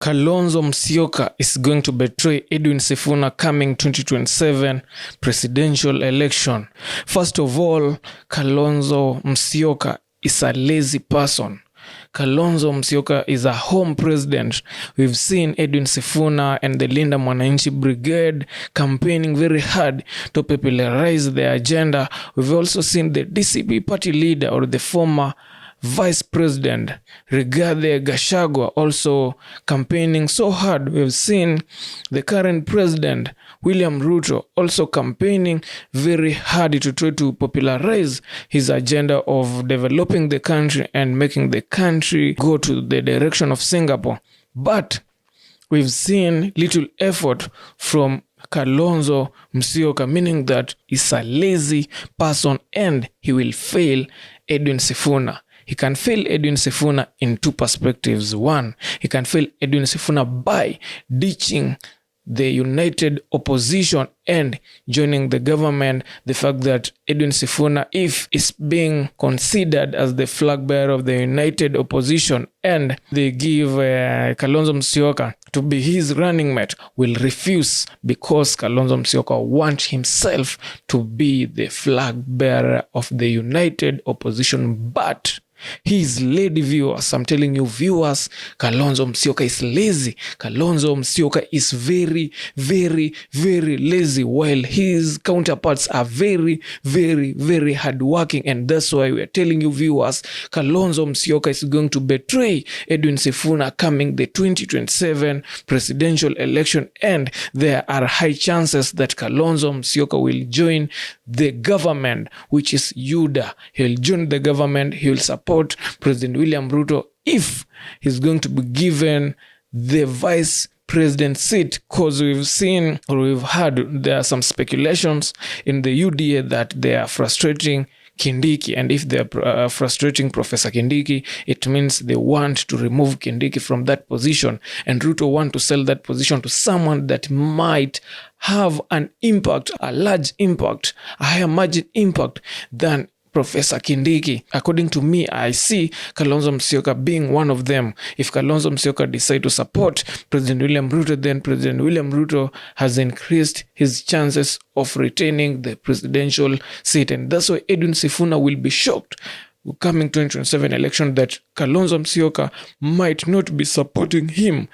Kalonzo Musyoka is going to betray Edwin Sifuna coming 2027 presidential election. First of all, Kalonzo Musyoka is a lazy person. Kalonzo Musyoka is a home president. We've seen Edwin Sifuna and the Linda Mwananchi Brigade campaigning very hard to popularize their agenda. We've also seen the DCP party leader, or the former Vice President Rigathi Gachagua, also campaigning so hard. We've seen the current president William Ruto also campaigning very hard to try to popularize his agenda of developing the country and making the country go to the direction of Singapore. But we've seen little effort from Kalonzo Musyoka, meaning that he's a lazy person and he will fail Edwin Sifuna. He can fail Edwin Sifuna in two perspectives. One, he can fail Edwin Sifuna by ditching the united opposition and joining the government. The fact that Edwin Sifuna, if is being considered as the flag bearer of the united opposition and they give Kalonzo Musyoka to be his running mate, will refuse because Kalonzo Musyoka wants himself to be the flag bearer of the united opposition. But he's lady viewers. I'm telling you, viewers, Kalonzo Musyoka is lazy. Kalonzo Musyoka is very, very, very lazy, while his counterparts are very, very, very hardworking. And that's why we are telling you, viewers, Kalonzo Musyoka is going to betray Edwin Sifuna coming the 2027 presidential election. And there are high chances that Kalonzo Musyoka will join the government, which is UDA. He'll join the government. He'll support President William Ruto if he's going to be given the vice president seat, because we've seen or we've heard there are some speculations in the UDA that they are frustrating Kindiki, and if they're frustrating Professor Kindiki, it means they want to remove Kindiki from that position, and Ruto want to sell that position to someone that might have an impact, a large impact, a higher margin impact than Professor Kindiki. According to me, I see Kalonzo Musyoka being one of them. If Kalonzo Musyoka decide to support President William Ruto, then President William Ruto has increased his chances of retaining the presidential seat. And that's why Edwin Sifuna will be shocked coming 2027 election that Kalonzo Musyoka might not be supporting him,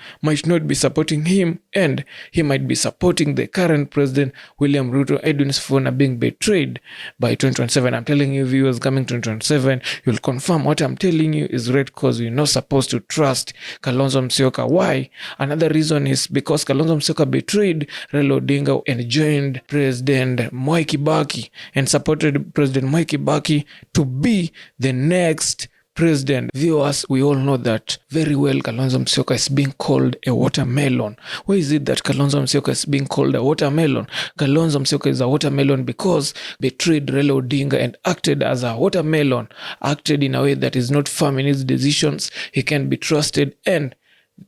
and he might be supporting the current president William Ruto. Edwin Sifuna being betrayed by 2027. I'm telling you, viewers, coming 2027, you'll confirm what I'm telling you is right, because you're not supposed to trust Kalonzo Musyoka. Why? Another reason is because Kalonzo Musyoka betrayed Raila Odinga and joined President Mwai Kibaki and supported President Mwai Kibaki to be the next president. Viewers, we all know that very well. Kalonzo Musyoka is being called a watermelon. Why is it that Kalonzo Musyoka is being called a watermelon? Kalonzo Musyoka is a watermelon because betrayed Raila Odinga and acted as a watermelon, acted in a way that is not firm in his decisions. He can be trusted, and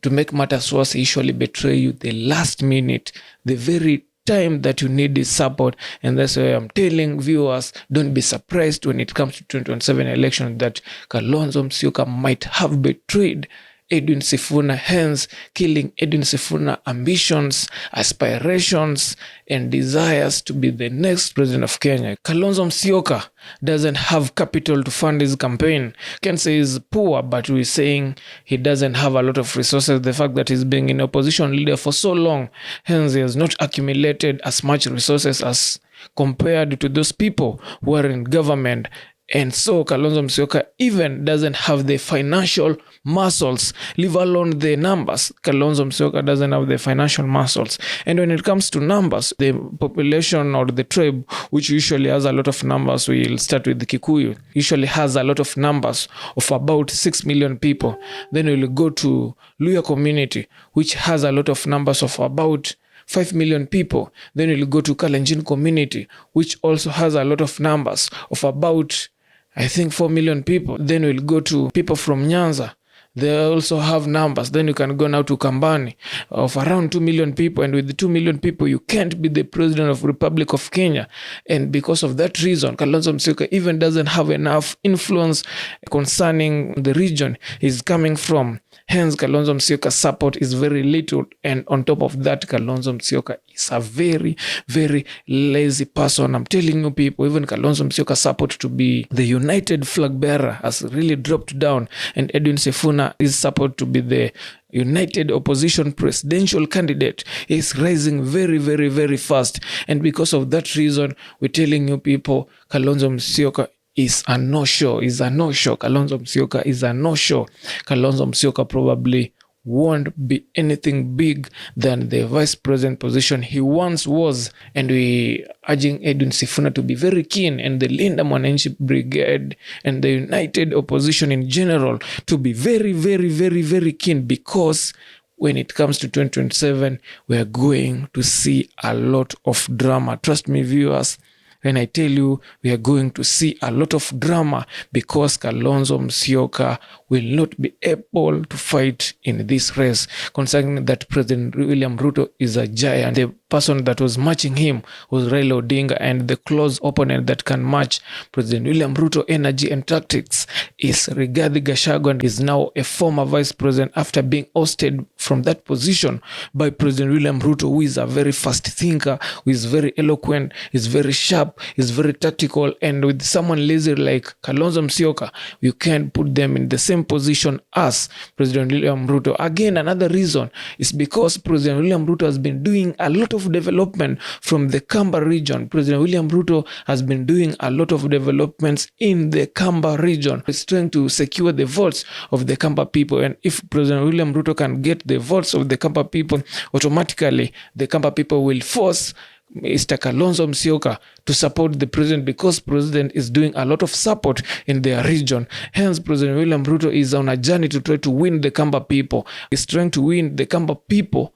to make matters worse, he usually betray you the last minute, the very time that you need his support. And that's why I'm telling viewers, don't be surprised when it comes to 2027 election that Kalonzo Musyoka might have betrayed Edwin Sifuna, hence killing Edwin Sifuna ambitions, aspirations, and desires to be the next president of Kenya. Kalonzo Musyoka doesn't have capital to fund his campaign. Can't say he's poor, but we're saying he doesn't have a lot of resources. The fact that he's been an opposition leader for so long, hence he has not accumulated as much resources as compared to those people who are in government. And so Kalonzo Musyoka even doesn't have the financial muscles, leave alone the numbers. Kalonzo Musyoka doesn't have the financial muscles. And when it comes to numbers, the population or the tribe, which usually has a lot of numbers, we'll start with the Kikuyu, usually has a lot of numbers of about 6 million people. Then we'll go to Luhya community, which has a lot of numbers of about 5 million people. Then we'll go to Kalenjin community, which also has a lot of numbers of about, I think, 4 million people. Then we'll go to people from Nyanza. They also have numbers. Then you can go now to Kambani of around 2 million people. And with the 2 million people, you can't be the president of Republic of Kenya. And because of that reason, Kalonzo Musyoka even doesn't have enough influence concerning the region he's coming from. Hence, Kalonzo Musyoka's support is very little. And on top of that, Kalonzo Musyoka is a very, very lazy person. I'm telling you people, even Kalonzo Musyoka's support to be the united flag bearer has really dropped down. And Edwin Sifuna is support to be the united opposition presidential candidate is rising very, very, very fast. And because of that reason, we're telling you people, Kalonzo Musyoka is a no-show, Kalonzo Musyoka is a no-show. Kalonzo Musyoka probably won't be anything big than the vice president position he once was. And we urging Edwin Sifuna to be very keen, and the Linda Mwananchi Brigade and the united opposition in general to be very, very, very, very keen, because when it comes to 2027, we are going to see a lot of drama. Trust me, viewers, when I tell you we are going to see a lot of drama, because Kalonzo Musyoka will not be able to fight in this race, considering that President William Ruto is a giant. The person that was matching him was Raila Odinga, and the close opponent that can match President William Ruto energy and tactics is Rigathi Gachagua, and is now a former vice president after being ousted from that position by President William Ruto, who is a very fast thinker, who is very eloquent, is very sharp, is very tactical. And with someone lazy like Kalonzo Musyoka, you can't put them in the same position as President William Ruto. Again, another reason is because President William Ruto has been doing a lot of development from the Kamba region. President William Ruto has been doing a lot of developments in the Kamba region. He's trying to secure the votes of the Kamba people. And if President William Ruto can get the votes of the Kamba people, automatically the Kamba people will force Mr. Kalonzo Musyoka to support the president, because president is doing a lot of support in their region. Hence, President William Ruto is on a journey to try to win the Kamba people. He's trying to win the Kamba people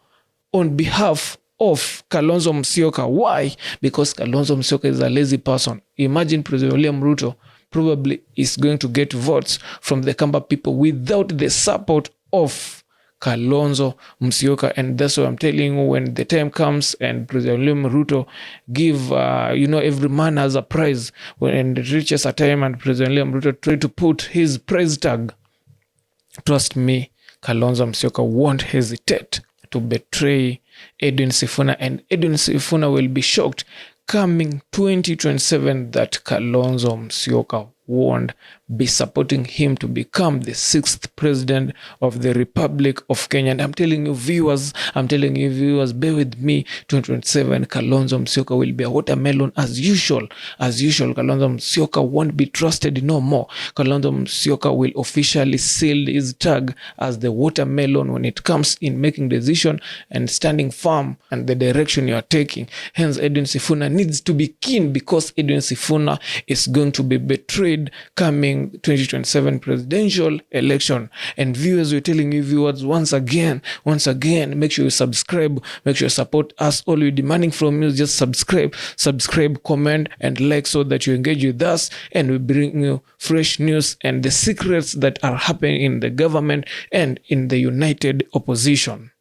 on behalf of Kalonzo Musyoka. Why? Because Kalonzo Musyoka is a lazy person. Imagine President William Ruto probably is going to get votes from the Kamba people without the support of Kalonzo Musyoka. And that's what I'm telling you, when the time comes and President William Ruto give, every man has a prize. When it reaches a time and President William Ruto try to put his price tag, trust me, Kalonzo Musyoka won't hesitate to betray Edwin Sifuna, and Edwin Sifuna will be shocked coming 2027 that Kalonzo Musyoka won't be supporting him to become the 6th president of the Republic of Kenya. And I'm telling you viewers, bear with me, 2027, Kalonzo Musyoka will be a watermelon as usual. Kalonzo Musyoka won't be trusted no more. Kalonzo Musyoka will officially seal his tag as the watermelon when it comes in making decision and standing firm and the direction you are taking. Hence, Edwin Sifuna needs to be keen, because Edwin Sifuna is going to be betrayed coming 2027 presidential election. And viewers, we're telling you viewers, once again, make sure you subscribe, make sure you support us. All we're demanding from you is just subscribe, comment and like, so that you engage with us and we bring you fresh news and the secrets that are happening in the government and in the united opposition.